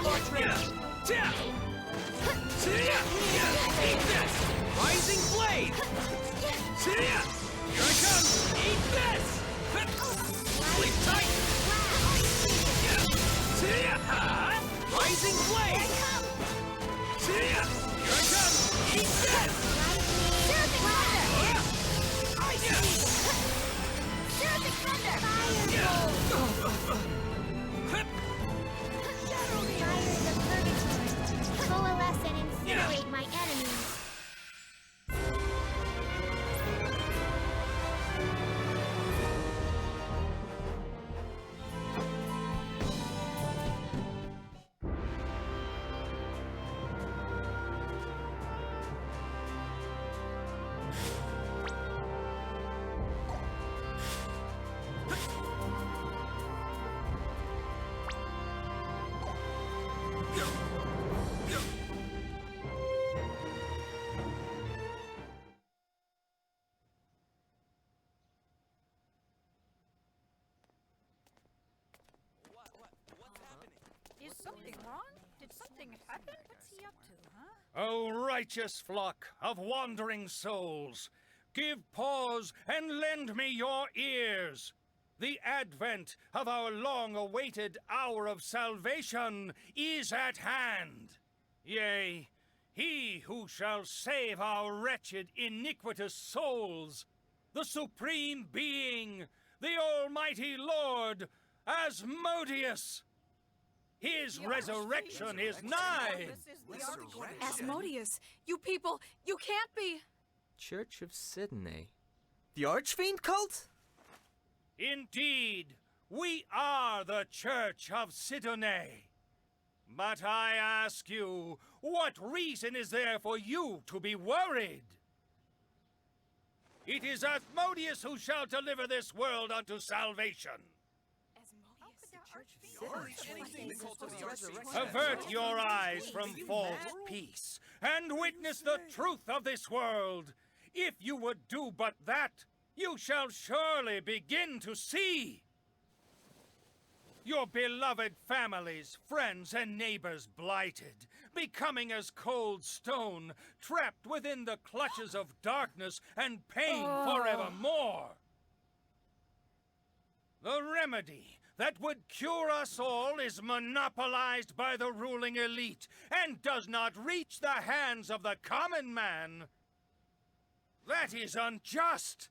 fortress! Eat this! Rising blade! Here it comes! Eat this! Sleep tight! Rising blade! Here it comes! Eat this! Coalesce and incinerate my enemies. Is something wrong? Did something happen? What's he up to, huh? O righteous flock of wandering souls, give pause and lend me your ears. The advent of our long-awaited hour of salvation is at hand. Yea, he who shall save our wretched, iniquitous souls, the Supreme Being, the Almighty Lord, Asmodeus. His resurrection is nigh. Asmodeus, you people, you can't be. Church of Sidney. The Archfiend cult? Indeed, we are the Church of Sidonais. But I ask you, what reason is there for you to be worried? It is Asmodeus who shall deliver this world unto salvation. Avert your eyes from false peace, and witness the truth of this world. If you would do but that, you shall surely begin to see. Your beloved families, friends, and neighbors blighted, becoming as cold stone, trapped within the clutches of darkness and pain forevermore. The remedy that would cure us all is monopolized by the ruling elite and does not reach the hands of the common man. That is unjust.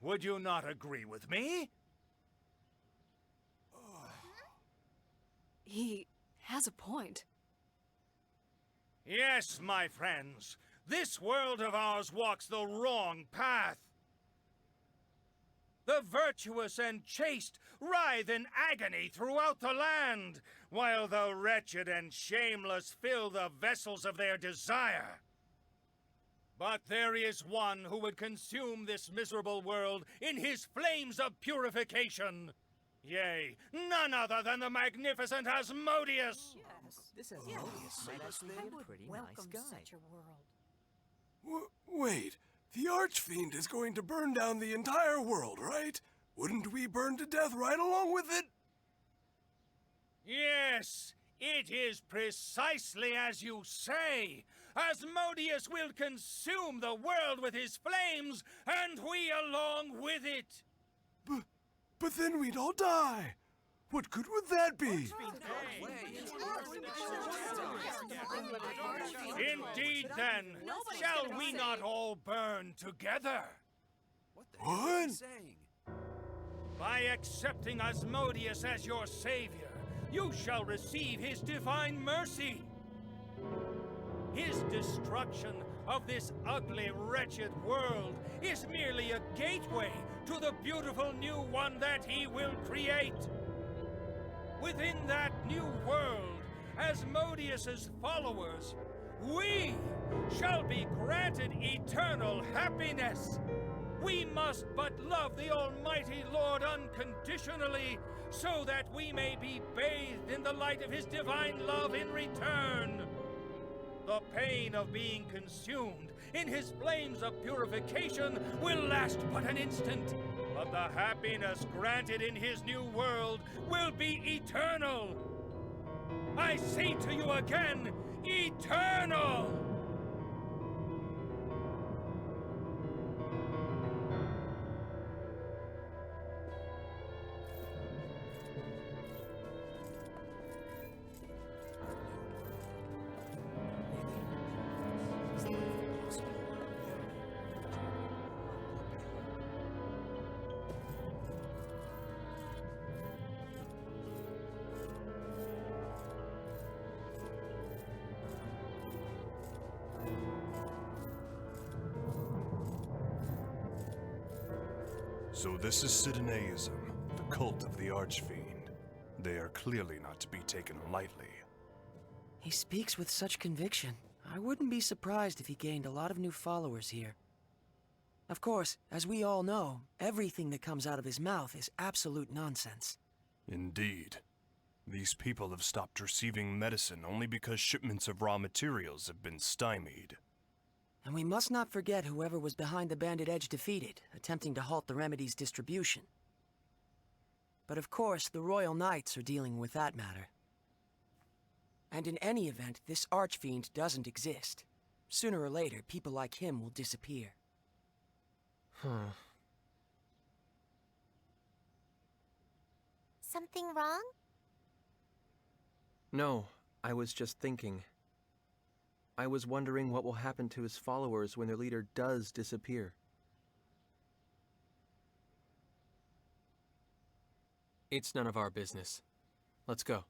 Would you not agree with me? He has a point. Yes, my friends. This world of ours walks the wrong path. The virtuous and chaste writhe in agony throughout the land, while the wretched and shameless fill the vessels of their desire. But there is one who would consume this miserable world in his flames of purification. Yea, none other than the magnificent Asmodeus. This Asmodeus might actually be a pretty nice guy. Such a world. Wait, the Archfiend is going to burn down the entire world, right? Wouldn't we burn to death right along with it? Yes, it is precisely as you say. Asmodeus will consume the world with his flames, and we along with it. But then we'd all die. What good would that be? Indeed, then, shall we not all burn together? What? By accepting Asmodeus as your savior, you shall receive his divine mercy. His destruction of this ugly, wretched world is merely a gateway to the beautiful new one that he will create. Within that new world, Asmodeus's followers, we shall be granted eternal happiness. We must but love the Almighty Lord unconditionally, so that we may be bathed in the light of his divine love in return. The pain of being consumed in his flames of purification will last but an instant, but the happiness granted in his new world will be eternal. I I say to you again, eternal! So this is Sidanaism, the cult of the Archfiend. They are clearly not to be taken lightly. He speaks with such conviction. I wouldn't be surprised if he gained a lot of new followers here. Of course, as we all know, everything that comes out of his mouth is absolute nonsense. Indeed. These people have stopped receiving medicine only because shipments of raw materials have been stymied. And we must not forget whoever was behind the Bandit Edge defeated, attempting to halt the remedy's distribution. But of course, the Royal Knights are dealing with that matter. And in any event, this Archfiend doesn't exist. Sooner or later, people like him will disappear. Something wrong? No, I was just thinking. I was wondering what will happen to his followers when their leader does disappear. It's none of our business. Let's go.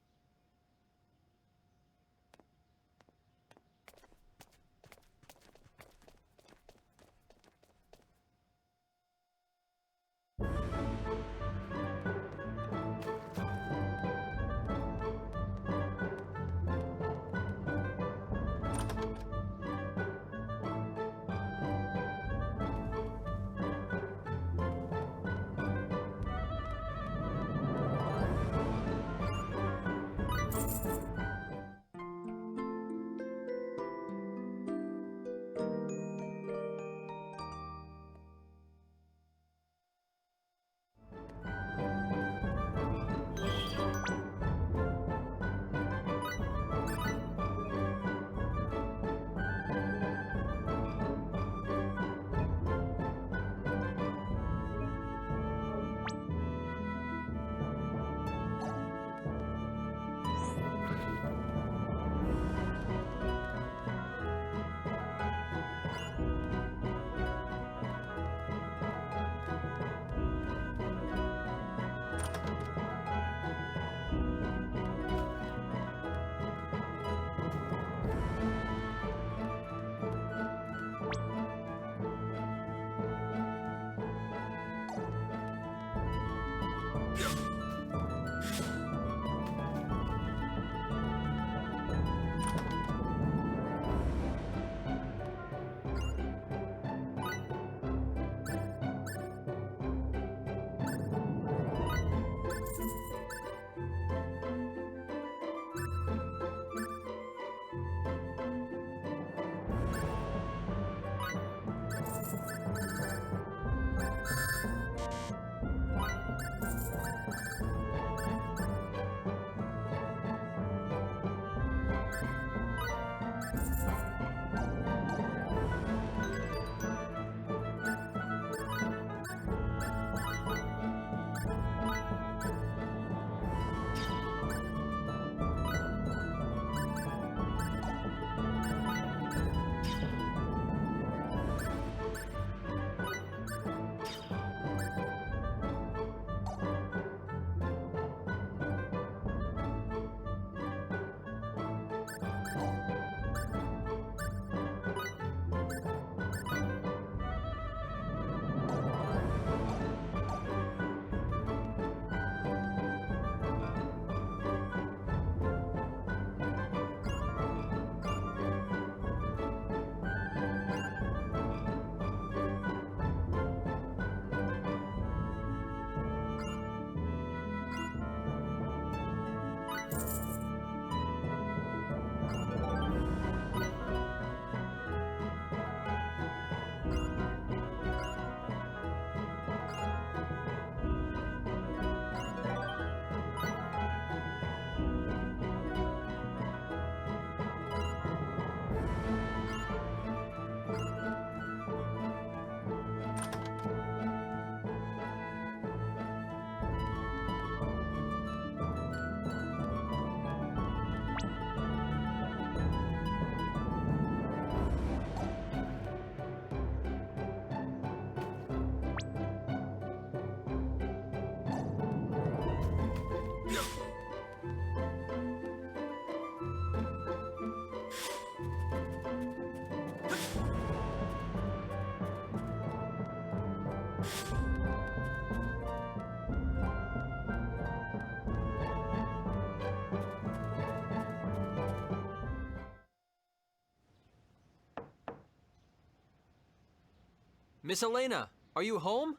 Miss Elena, are you home?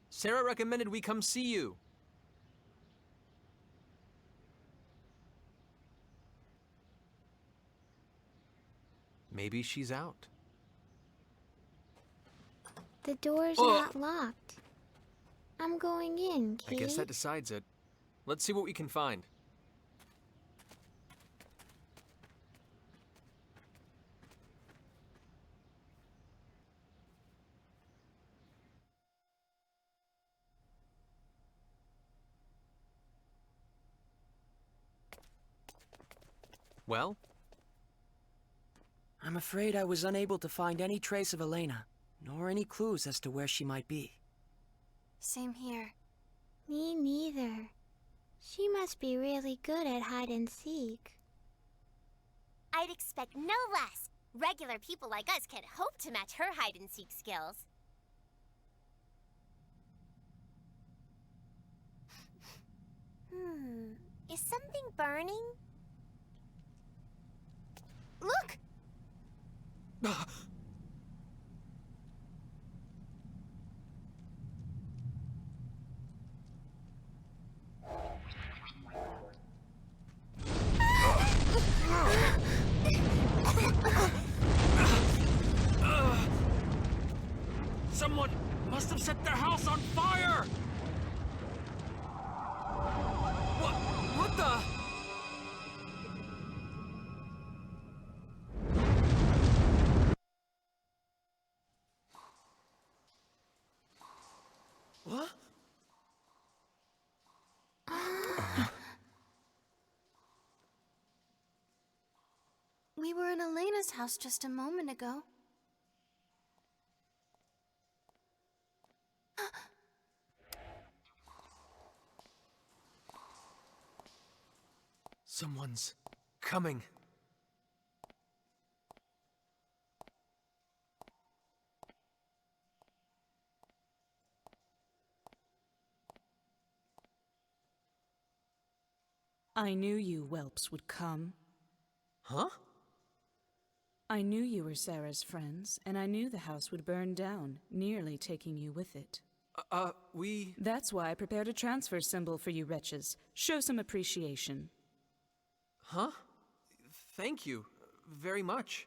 Sarah recommended we come see you. Maybe she's out. The door's not locked. I'm going in, I Key. guess that decides it. Let's see what we can find. Well? I'm afraid I was unable to find any trace of Elena, nor any clues as to where she might be. Same here. Me neither. She must be really good at hide and seek. I'd expect no less. Regular people like us can't hope to match her hide-and-seek skills. Is something burning? Look! Someone must have set their house on fire! What the? What? We were in Elena's house just a moment ago. Someone's coming. I knew you whelps would come. Huh? I knew you were Sarah's friends, and I knew the house would burn down, nearly taking you with it. We... That's why I prepared a transfer symbol for you wretches. Show some appreciation. Huh? Thank you. Very much.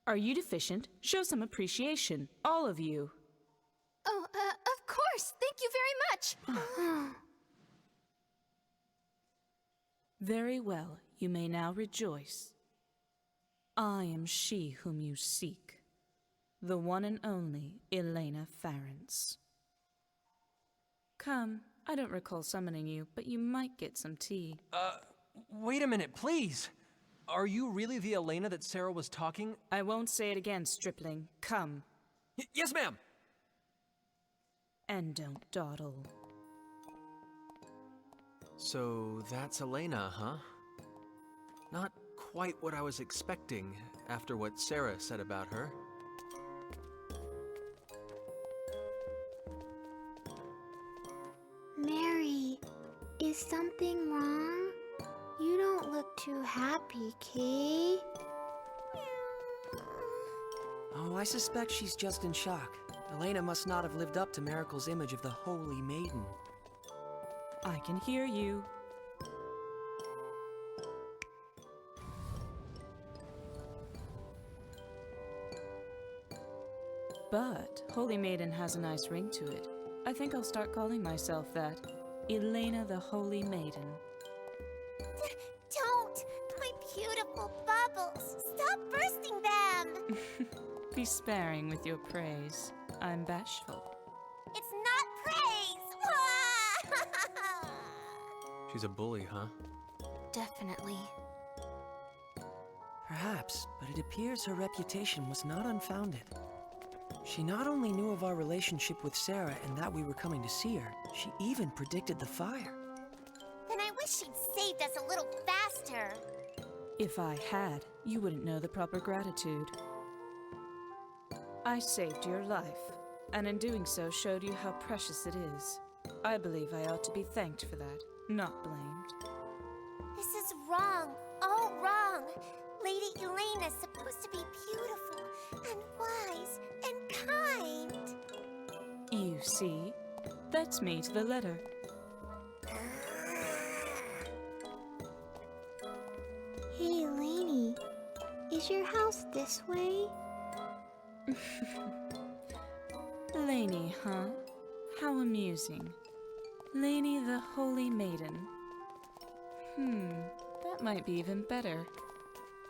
Are you deficient? Show some appreciation. All of you. Oh, of course! Thank you very much! Very well, you may now rejoice. I am she whom you seek. The one and only Elena Farrance. Come, I don't recall summoning you, but you might get some tea. Wait a minute, please! Are you really the Elena that Sarah was talking? I won't say it again, stripling. Come. Yes, ma'am! And don't dawdle. So that's Elena, huh? Not quite what I was expecting after what Sarah said about her. Mary, is something wrong? You don't look too happy, Key. Oh, I suspect she's just in shock. Elena must not have lived up to Miracle's image of the Holy Maiden. I can hear you. But Holy Maiden has a nice ring to it. I think I'll start calling myself that. Elena the Holy Maiden. Don't! My beautiful bubbles! Stop bursting them! Be sparing with your praise. I'm bashful. It's not praise! She's a bully, huh? Definitely. Perhaps, but it appears her reputation was not unfounded. She not only knew of our relationship with Sarah and that we were coming to see her, she even predicted the fire. Then I wish she'd saved us a little faster. If I had, you wouldn't know the proper gratitude. I saved your life, and in doing so showed you how precious it is. I believe I ought to be thanked for that, not blamed. This is wrong. All wrong. Lady Elena's supposed to be beautiful and wise and kind. You see? That's me to the letter. Hey, Lainey. Is your house this way? Lainey, huh? How amusing. Lainey the Holy Maiden. That might be even better.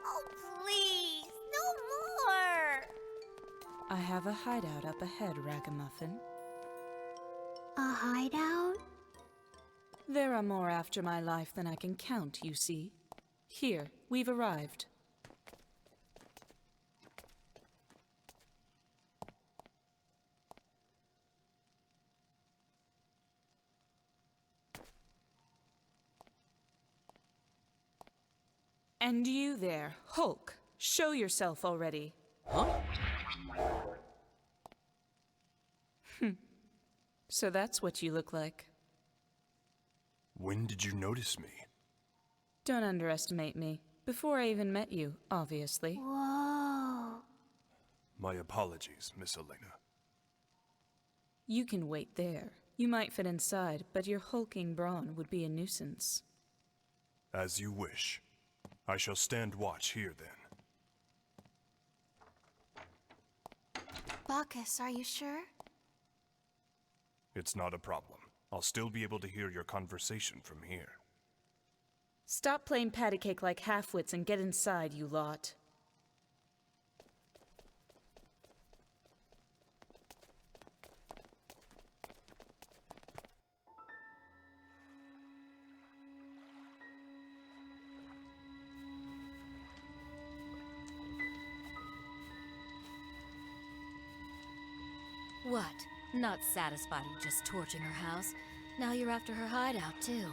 Oh, please, no more! I have a hideout up ahead, Ragamuffin. A hideout? There are more after my life than I can count, you see. Here, we've arrived. And you there, Hulk, show yourself already. Huh? So that's what you look like. When did you notice me? Don't underestimate me. Before I even met you, obviously. Whoa. My apologies, Miss Elena. You can wait there. You might fit inside, but your hulking brawn would be a nuisance. As you wish. I shall stand watch here then. Bacchus, are you sure? It's not a problem. I'll still be able to hear your conversation from here. Stop playing patty cake like half-wits and get inside, you lot. What? Not satisfied with just torching her house? Now you're after her hideout, too.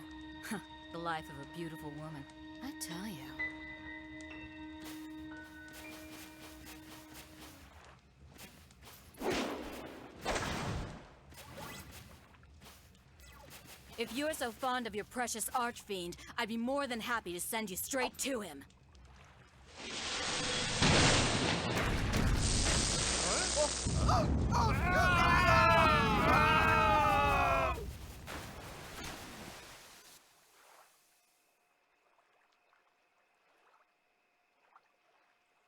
Huh, the life of a beautiful woman. I tell you. If you're so fond of your precious archfiend, I'd be more than happy to send you straight to him.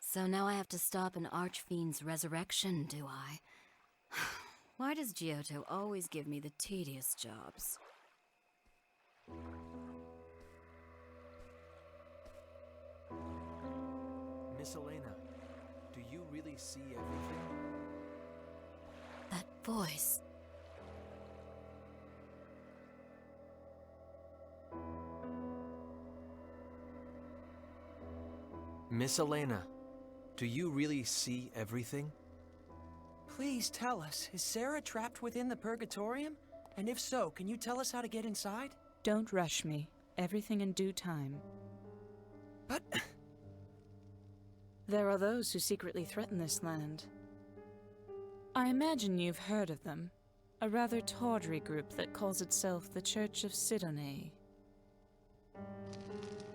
So now I have to stop an archfiend's resurrection, do I? Why does Giotto always give me the tedious jobs? Miss Elena, do you really see everything? That voice. Miss Elena, do you really see everything? Please tell us, is Sarah trapped within the Purgatorium? And if so, can you tell us how to get inside? Don't rush me. Everything in due time. But... There are those who secretly threaten this land. I imagine you've heard of them. A rather tawdry group that calls itself the Church of Sidone.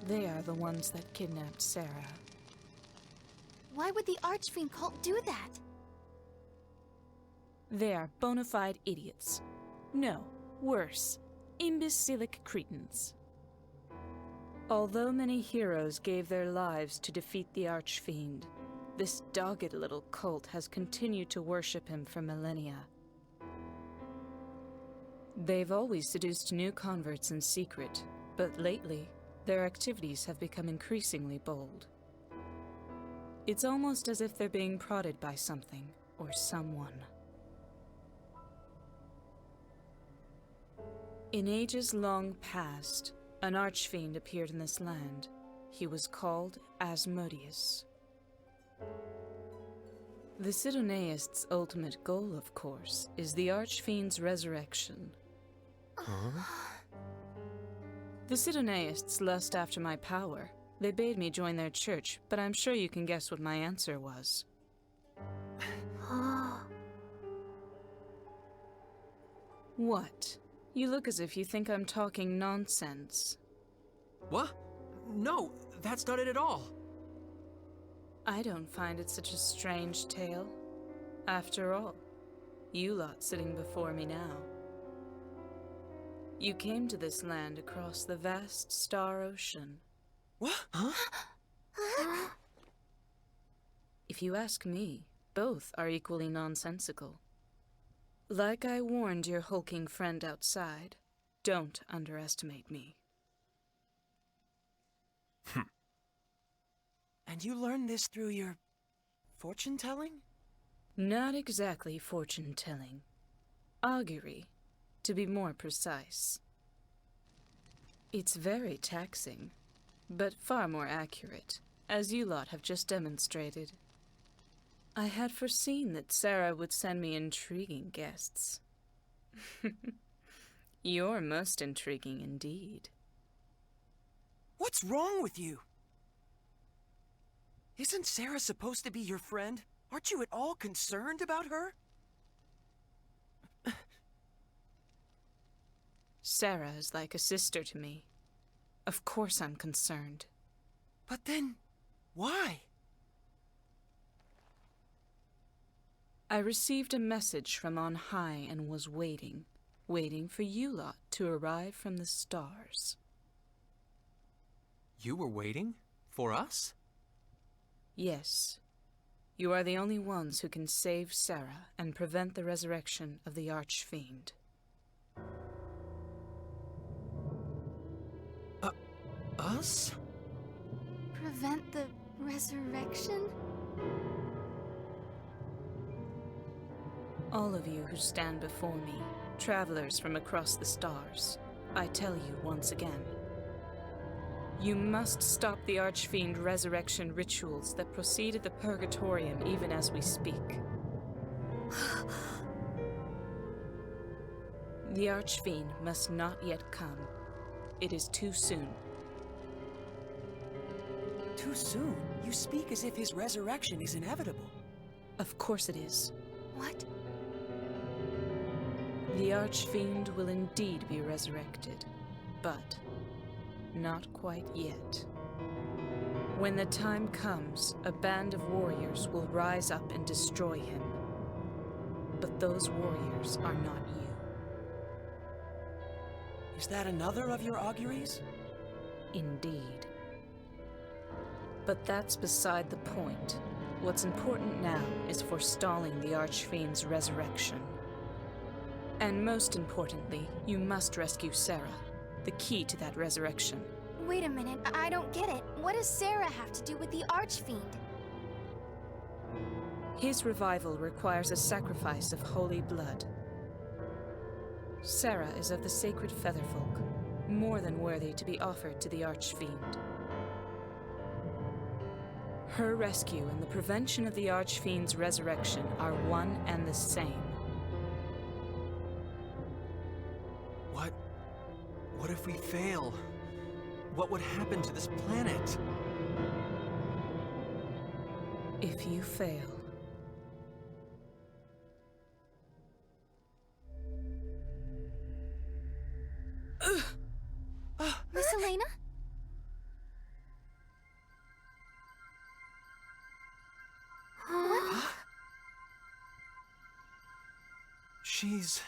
They are the ones that kidnapped Sarah. Why would the Archfiend cult do that? They are bona fide idiots. No, worse, imbecilic cretins. Although many heroes gave their lives to defeat the Archfiend, this dogged little cult has continued to worship him for millennia. They've always seduced new converts in secret, but lately, their activities have become increasingly bold. It's almost as if they're being prodded by something, or someone. In ages long past, an archfiend appeared in this land. He was called Asmodeus. The Sidoneists' ultimate goal, of course, is the archfiend's resurrection. Huh? The Sidoneists lust after my power. They bade me join their church, but I'm sure you can guess what my answer was. What? You look as if you think I'm talking nonsense. What? No, that's not it at all. I don't find it such a strange tale. After all, you lot sitting before me now. You came to this land across the vast star ocean. What? Huh? If you ask me, both are equally nonsensical. Like I warned your hulking friend outside, don't underestimate me. And you learned this through your fortune-telling? Not exactly fortune-telling. Augury, to be more precise. It's very taxing, but far more accurate, as you lot have just demonstrated. I had foreseen that Sarah would send me intriguing guests. You're most intriguing indeed. What's wrong with you? Isn't Sarah supposed to be your friend? Aren't you at all concerned about her? Sarah is like a sister to me. Of course I'm concerned. But then, why? I received a message from on high and was waiting for you lot to arrive from the stars. You were waiting? For us? Yes. You are the only ones who can save Sarah and prevent the resurrection of the Archfiend. Us? Prevent the resurrection? All of you who stand before me, travelers from across the stars, I tell you once again. You must stop the Archfiend resurrection rituals that proceed at the Purgatorium even as we speak. The Archfiend must not yet come. It is too soon. Too soon? You speak as if his resurrection is inevitable. Of course it is. What? The Archfiend will indeed be resurrected, but not quite yet. When the time comes, a band of warriors will rise up and destroy him. But those warriors are not you. Is that another of your auguries? Indeed. But that's beside the point. What's important now is forestalling the Archfiend's resurrection. And most importantly, you must rescue Sarah, the key to that resurrection. Wait a minute, I don't get it. What does Sarah have to do with the Archfiend? His revival requires a sacrifice of holy blood. Sarah is of the sacred Featherfolk, more than worthy to be offered to the Archfiend. Her rescue and the prevention of the Archfiend's resurrection are one and the same. What if we fail? What would happen to this planet? If you fail... Miss Elena? What? She's...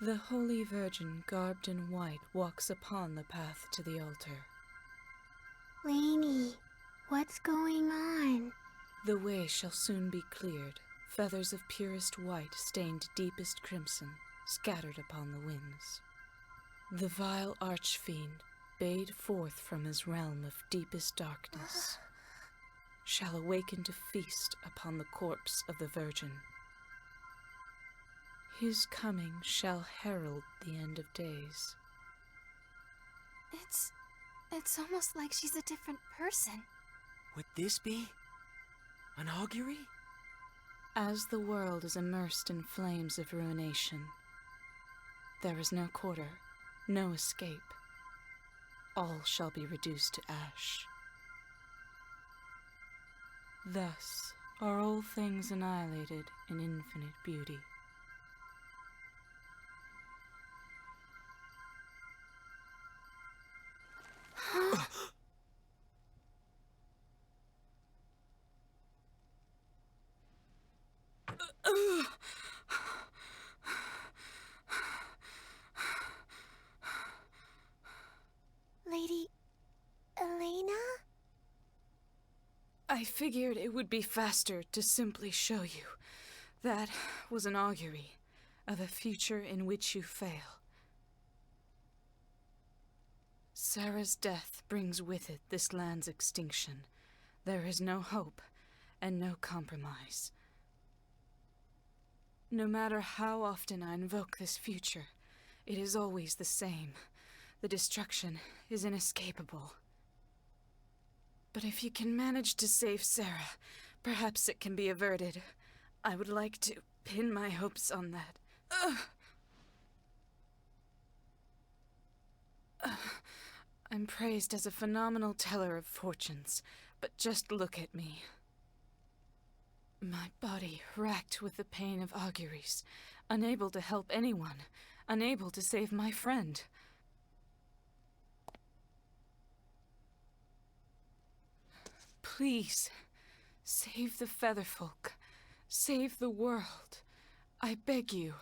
The Holy Virgin, garbed in white, walks upon the path to the altar. Lainey, what's going on? The way shall soon be cleared, feathers of purest white stained deepest crimson, scattered upon the winds. The vile Archfiend, bayed forth from his realm of deepest darkness, shall awaken to feast upon the corpse of the Virgin. His coming shall herald the end of days. It's almost like she's a different person. Would this be an augury? As the world is immersed in flames of ruination, there is no quarter, no escape. All shall be reduced to ash. Thus are all things annihilated in infinite beauty. I figured it would be faster to simply show you. That was an augury of a future in which you fail. Sarah's death brings with it this land's extinction. There is no hope and no compromise. No matter how often I invoke this future, it is always the same. The destruction is inescapable. But if you can manage to save Sarah, perhaps it can be averted. I would like to pin my hopes on that. I'm praised as a phenomenal teller of fortunes, but just look at me. My body racked with the pain of auguries, unable to help anyone, unable to save my friend. Please, save the Featherfolk. Save the world. I beg you.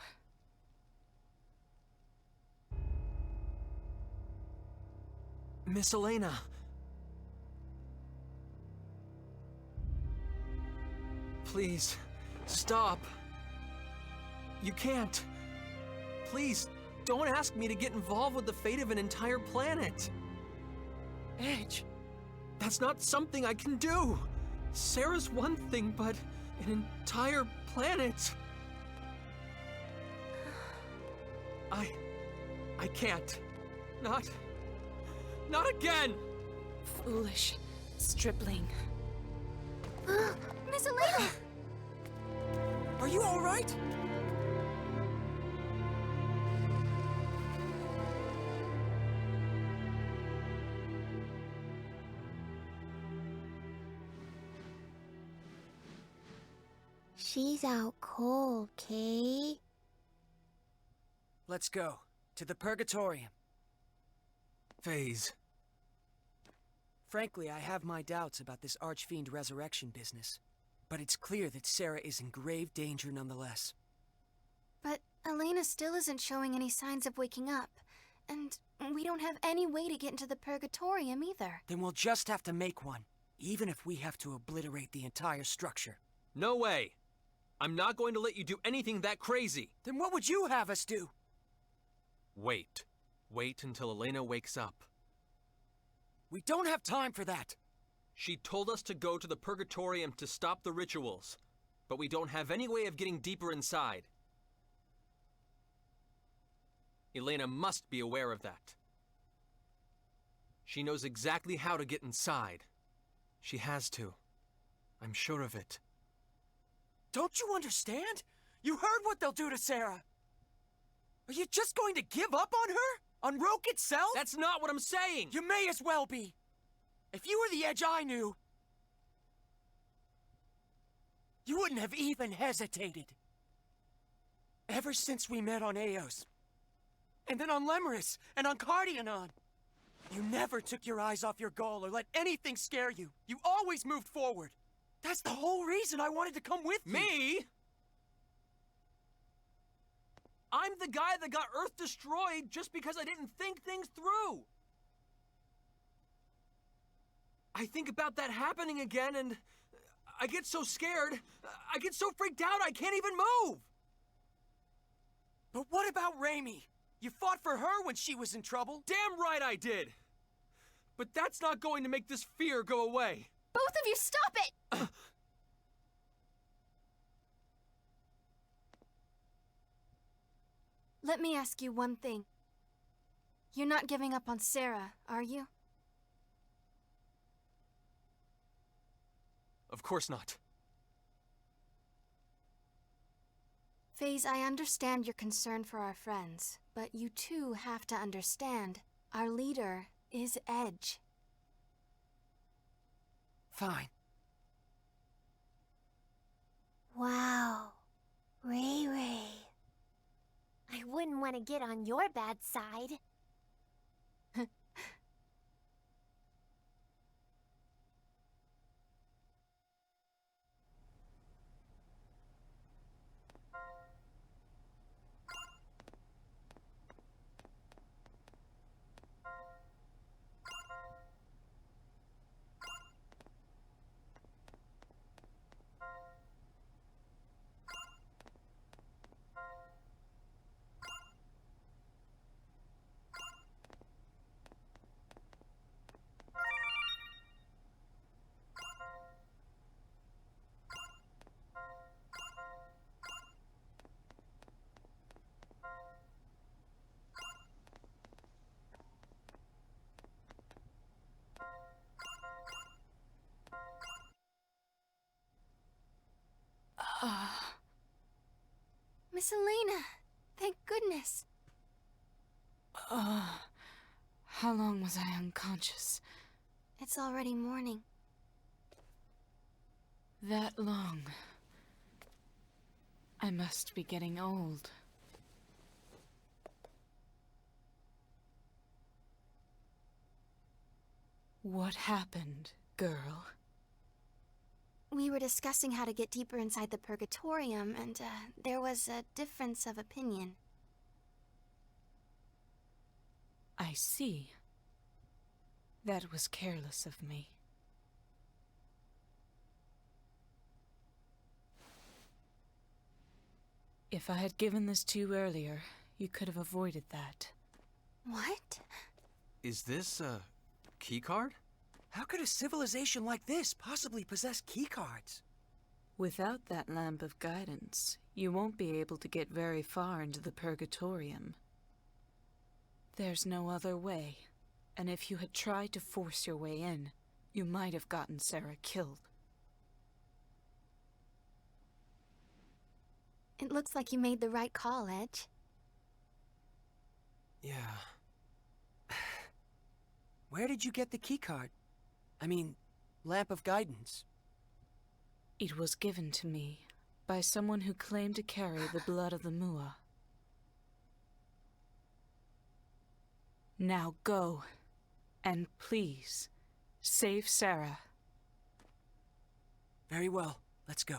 Miss Elena. Please, stop. You can't. Please, don't ask me to get involved with the fate of an entire planet. Edge! That's not something I can do. Sarah's one thing, but an entire planet. I can't. Not again! Foolish stripling. Miss Elena! Are you all right? She's out cold, Kay. Let's go. To the Purgatorium. Phase. Frankly, I have my doubts about this Archfiend resurrection business. But it's clear that Sarah is in grave danger nonetheless. But Elena still isn't showing any signs of waking up. And we don't have any way to get into the Purgatorium either. Then we'll just have to make one, even if we have to obliterate the entire structure. No way! I'm not going to let you do anything that crazy! Then what would you have us do? Wait. Wait until Elena wakes up. We don't have time for that! She told us to go to the Purgatorium to stop the rituals, but we don't have any way of getting deeper inside. Elena must be aware of that. She knows exactly how to get inside. She has to. I'm sure of it. Don't you understand? You heard what they'll do to Sarah! Are you just going to give up on her? On Roke itself? That's not what I'm saying! You may as well be! If you were the Edge I knew, you wouldn't have even hesitated. Ever since we met on Eos, and then on Lemerus, and on Cardionon, you never took your eyes off your goal or let anything scare you. You always moved forward. That's the whole reason I wanted to come with you. Me? I'm the guy that got Earth destroyed just because I didn't think things through. I think about that happening again and I get so scared. I get so freaked out I can't even move. But what about Raimi? You fought for her when she was in trouble. Damn right I did. But that's not going to make this fear go away. Both of you, stop it! Let me ask you one thing. You're not giving up on Sarah, are you? Of course not. FaZe, I understand your concern for our friends, but you too have to understand our leader is Edge. Fine. Wow. Ray Ray. I wouldn't want to get on your bad side. Miss Elena! Thank goodness. How long was I unconscious? It's already morning. That long. I must be getting old. What happened, girl? We were discussing how to get deeper inside the Purgatorium, and there was a difference of opinion. I see. That was careless of me. If I had given this to you earlier, you could have avoided that. What? Is this a keycard? How could a civilization like this possibly possess keycards? Without that lamp of guidance, you won't be able to get very far into the Purgatorium. There's no other way, and if you had tried to force your way in, you might have gotten Sarah killed. It looks like you made the right call, Edge. Yeah. Where did you get the keycard? I mean, lamp of guidance. It was given to me by someone who claimed to carry the blood of the Mua. Now go, and please, save Sarah. Very well, let's go.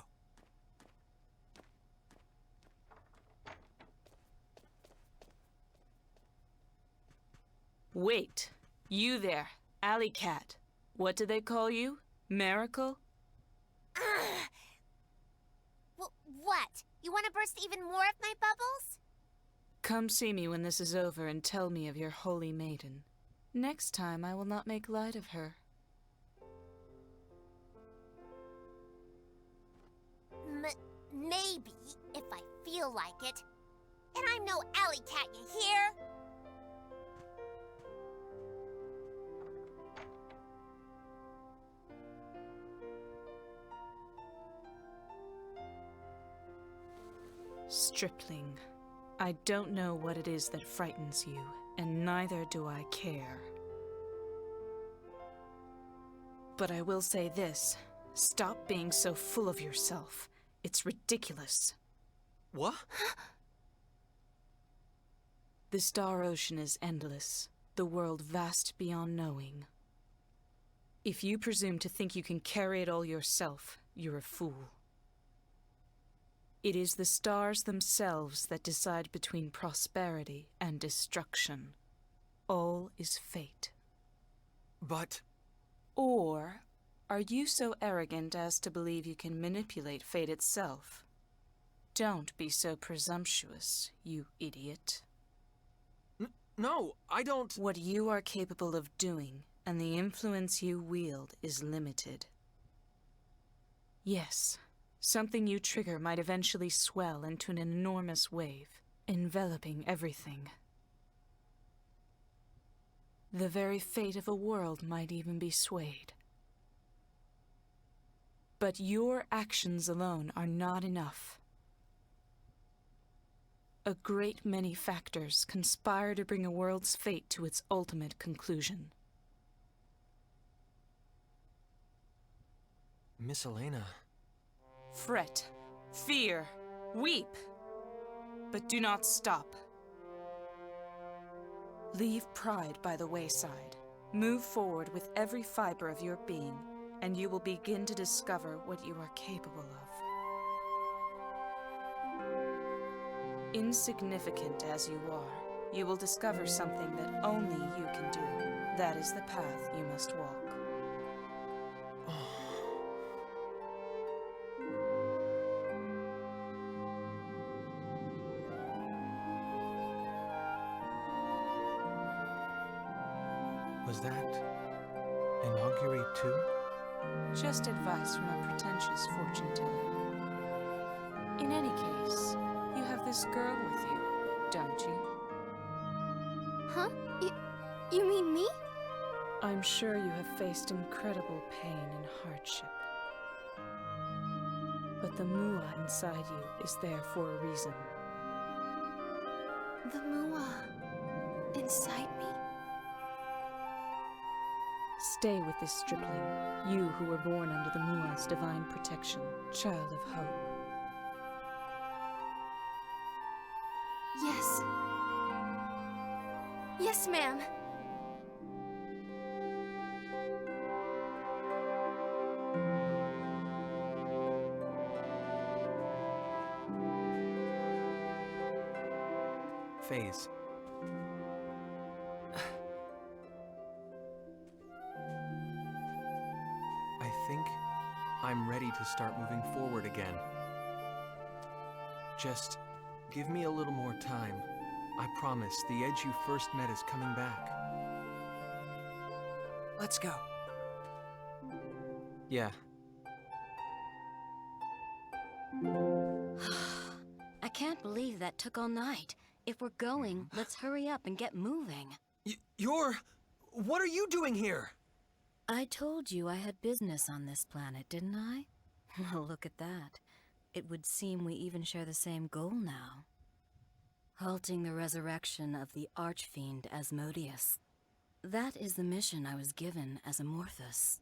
Wait, you there, Alley Cat. What do they call you? Miracle? What? You want to burst even more of my bubbles? Come see me when this is over and tell me of your holy maiden. Next time I will not make light of her. Maybe, if I feel like it. And I'm no alley cat, you hear? Stripling, I don't know what it is that frightens you, and neither do I care. But I will say this. Stop being so full of yourself. It's ridiculous. What? The Star Ocean is endless, the world vast beyond knowing. If you presume to think you can carry it all yourself, you're a fool. It is the stars themselves that decide between prosperity and destruction. All is fate. But... Or are you so arrogant as to believe you can manipulate fate itself? Don't be so presumptuous, you idiot. No, I don't... What you are capable of doing, and the influence you wield, is limited. Yes, something you trigger might eventually swell into an enormous wave, enveloping everything. The very fate of a world might even be swayed. But your actions alone are not enough. A great many factors conspire to bring a world's fate to its ultimate conclusion. Miss Elena... Fret, fear, weep, but do not stop. Leave pride by the wayside. Move forward with every fiber of your being, and you will begin to discover what you are capable of. Insignificant as you are, you will discover something that only you can do. That is the path you must walk. Was that an augury too? Just advice from a pretentious fortune teller. In any case, you have this girl with you, don't you? Huh? You mean me? I'm sure you have faced incredible pain and hardship. But the Mua inside you is there for a reason. The Mua inside me? Stay with this stripling, you who were born under the Mua's divine protection, child of hope. Yes. Yes, ma'am. Phase. I think I'm ready to start moving forward again. Just give me a little more time. I promise the Edge you first met is coming back. Let's go. Yeah. I can't believe that took all night. If we're going, let's hurry up and get moving. What are you doing here? I told you I had business on this planet, didn't I? Well, look at that. It would seem we even share the same goal now. Halting the resurrection of the Archfiend Asmodeus. That is the mission I was given as Amorphous.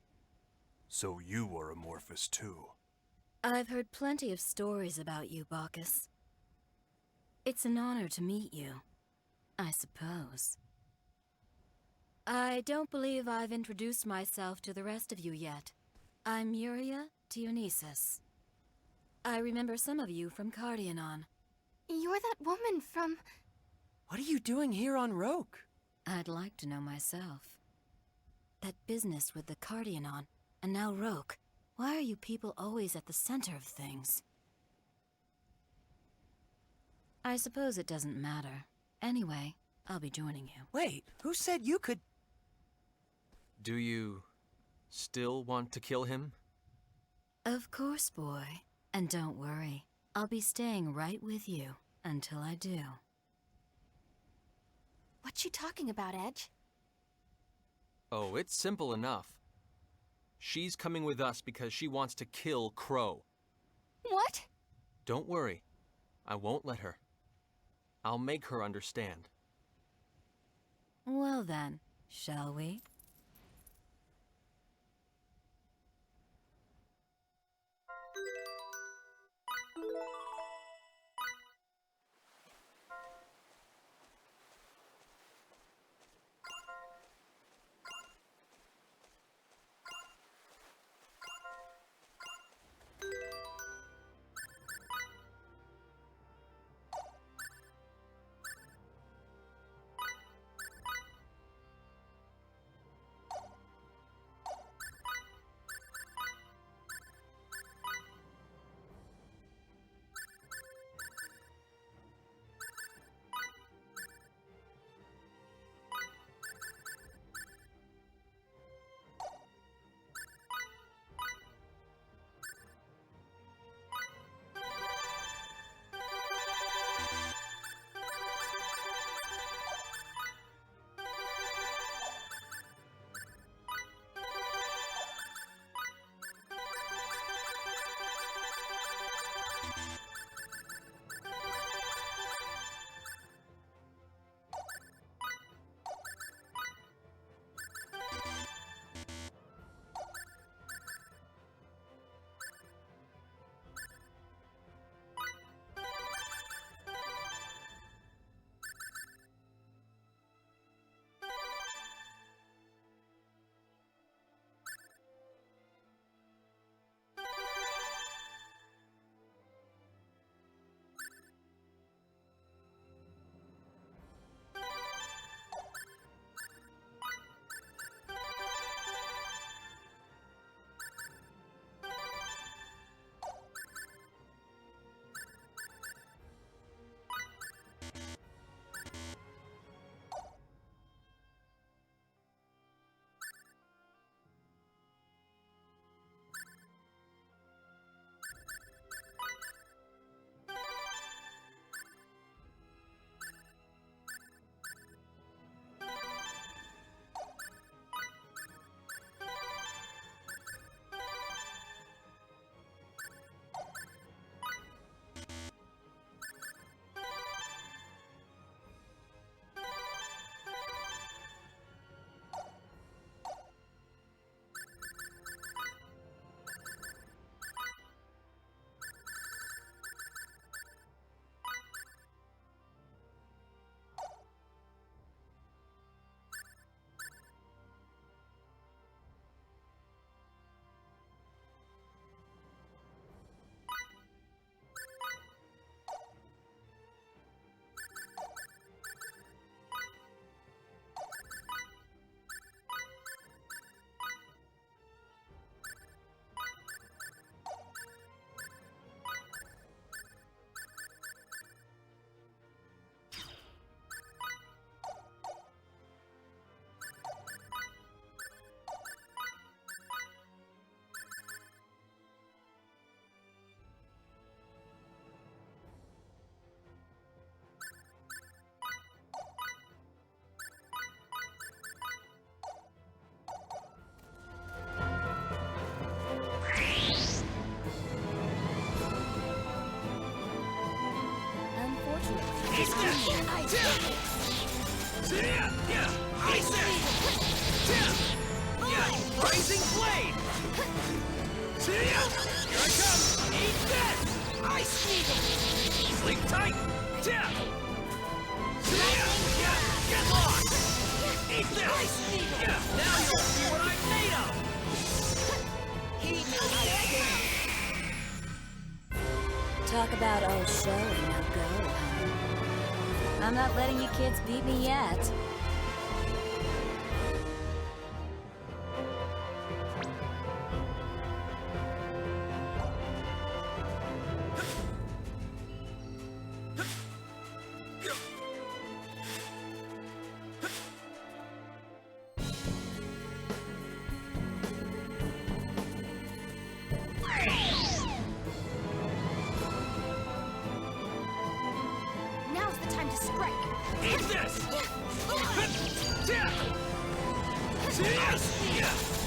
So you were Amorphous too. I've heard plenty of stories about you, Bacchus. It's an honor to meet you, I suppose. I don't believe I've introduced myself to the rest of you yet. I'm Yuria Dionysus. I remember some of you from Cardionon. You're that woman from... What are you doing here on Roke? I'd like to know myself. That business with the Cardionon, and now Roke. Why are you people always at the center of things? I suppose it doesn't matter. Anyway, I'll be joining you. Wait, who said you could... Do you still want to kill him? Of course, boy. And don't worry, I'll be staying right with you until I do. What you talking about, Edge? Oh, it's simple enough. She's coming with us because she wants to kill Crow. What? Don't worry. I won't let her. I'll make her understand. Well then, shall we? Ice Rising Blade! Here I come! Eat this! Ice Needle! Sleep tight! Get lost! Eat this! Ice Needle! Now you'll see what I'm made of! Talk about all show and no go, huh? I'm not letting you kids beat me yet. Now's the time to strike. Eat this!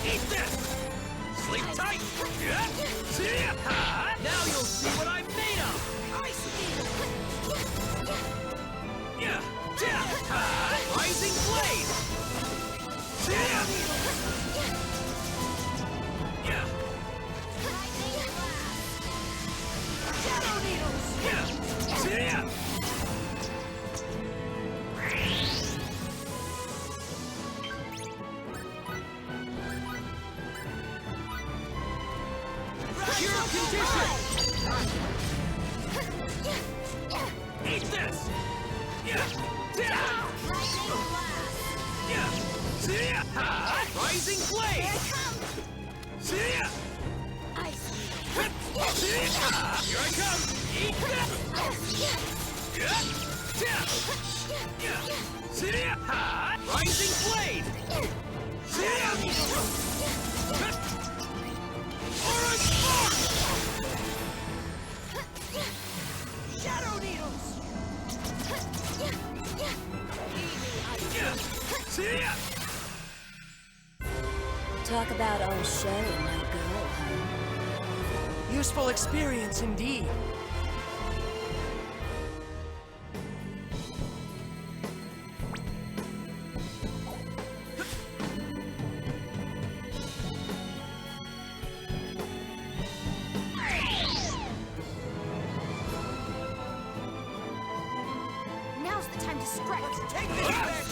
Eat this! Sleep tight! Now you'll see what I'm made of! Ice Rising Blade! Shadow Needles! Cure condition! Eat this! Rising Blade! Here I come! Eat this! Rising Blade! Aura Spark! Shadow Needles! Talk about all show and no go, huh? Useful experience indeed. Now's the time to strike. Take this back!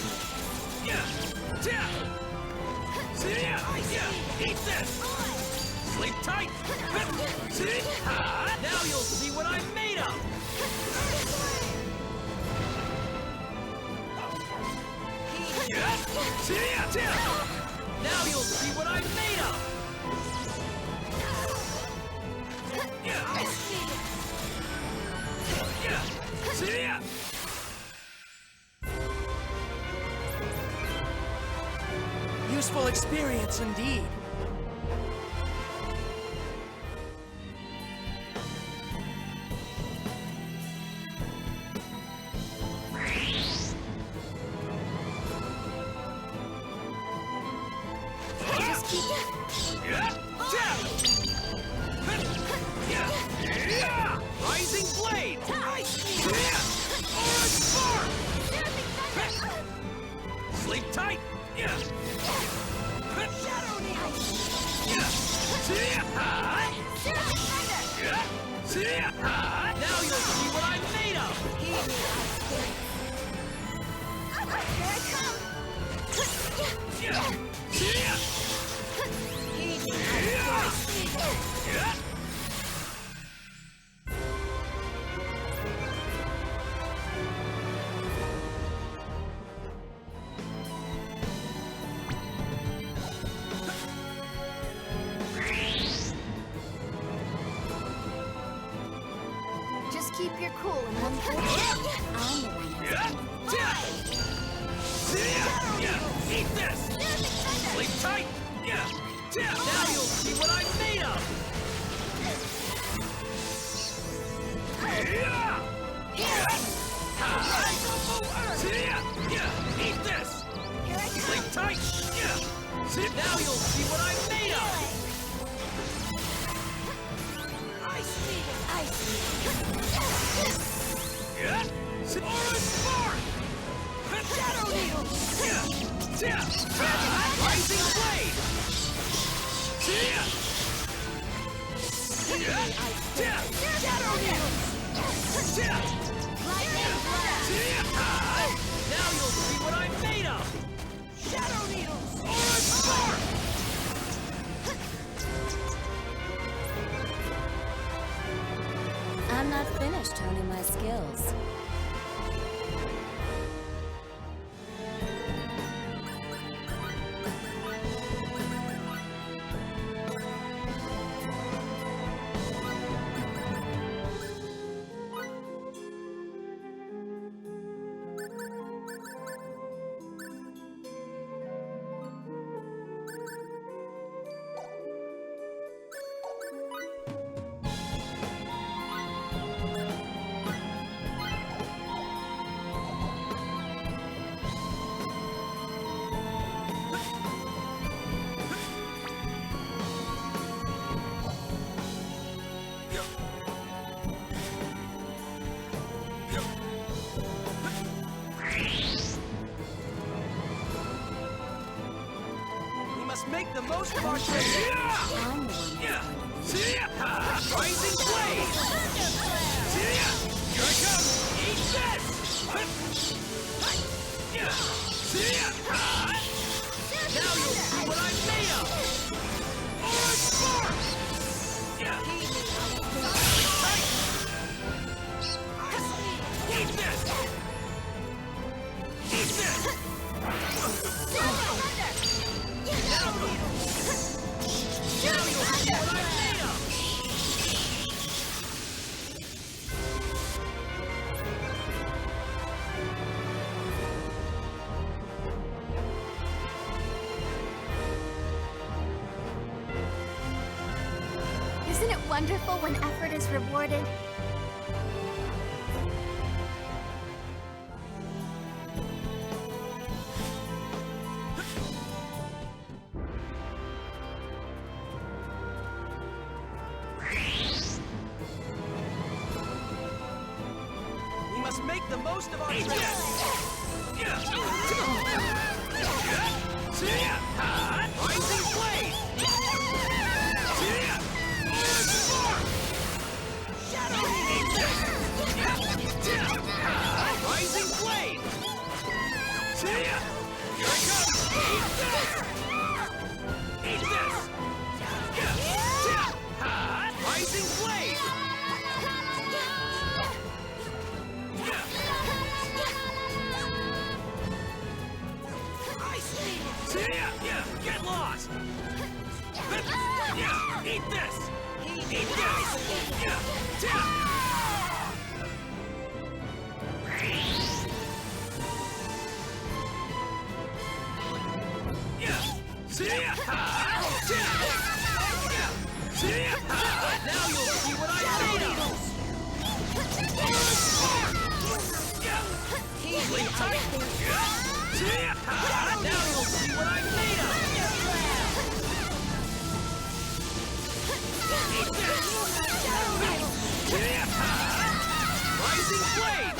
Eat this! Sleep tight! Now you'll see what I'm made of! Now you'll see what I'm made of! Useful experience indeed. Just keep... Rising Blade! Aura Spark! Sleep tight! Shadow Needles! Now you'll see what I'm made of! Here I come! Just keep your cool and one I'm the one who's Eat this! Sleep tight! Now you'll see what I'm made of! Eat this! Sleep tight! Now you'll see what I'm made of! Ice Needle! Aura Spark! Shadow Needle! Rising Blade! Shadow Needle! Lightning Blast! Now you'll see what I'm made of! Shadow Needles! Orange Spark! I'm not finished honing my skills. Make the most of our trip. Rising Blade! Here it comes! Eat this! Now you'll see what I'm made of! Orange Spark! Eat this! Eat this! Isn't it wonderful when effort is rewarded? We must make the most of our trip. Rising Blade! Shadow Needle! Rising Blade! Here it comes! Eat this! Eat this! Rising Blade! Get lost! Eat this! Eat this! Now you'll see what I'm made of! Now you'll see what I'm made of! Rising Blade!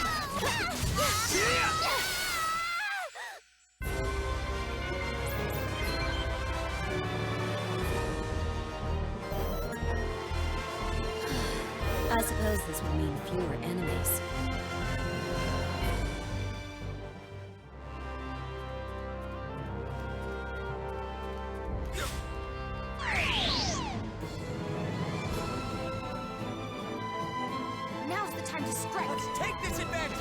I suppose this will mean fewer enemies. Now's the time to strike. Let's take this advantage.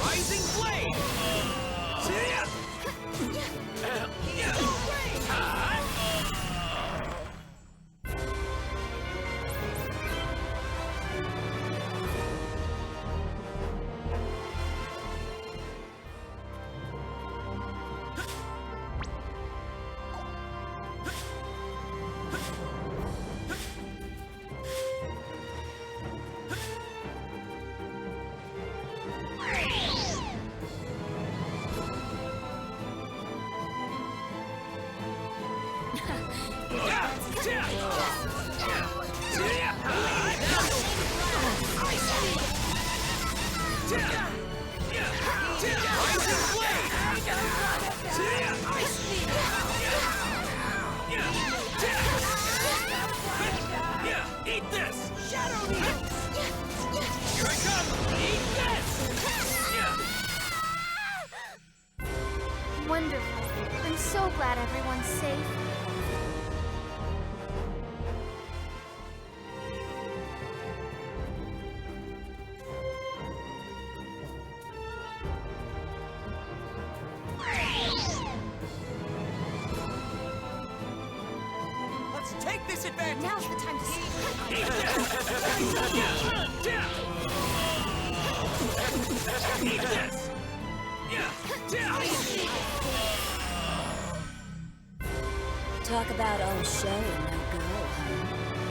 Rising Blade! Eat this! Shadow Needles! Here I come! Eat this! Wonderful. I'm so glad everyone's safe. Let's take this advantage! Now's the time to Eat this! Talk about all show and no go, huh?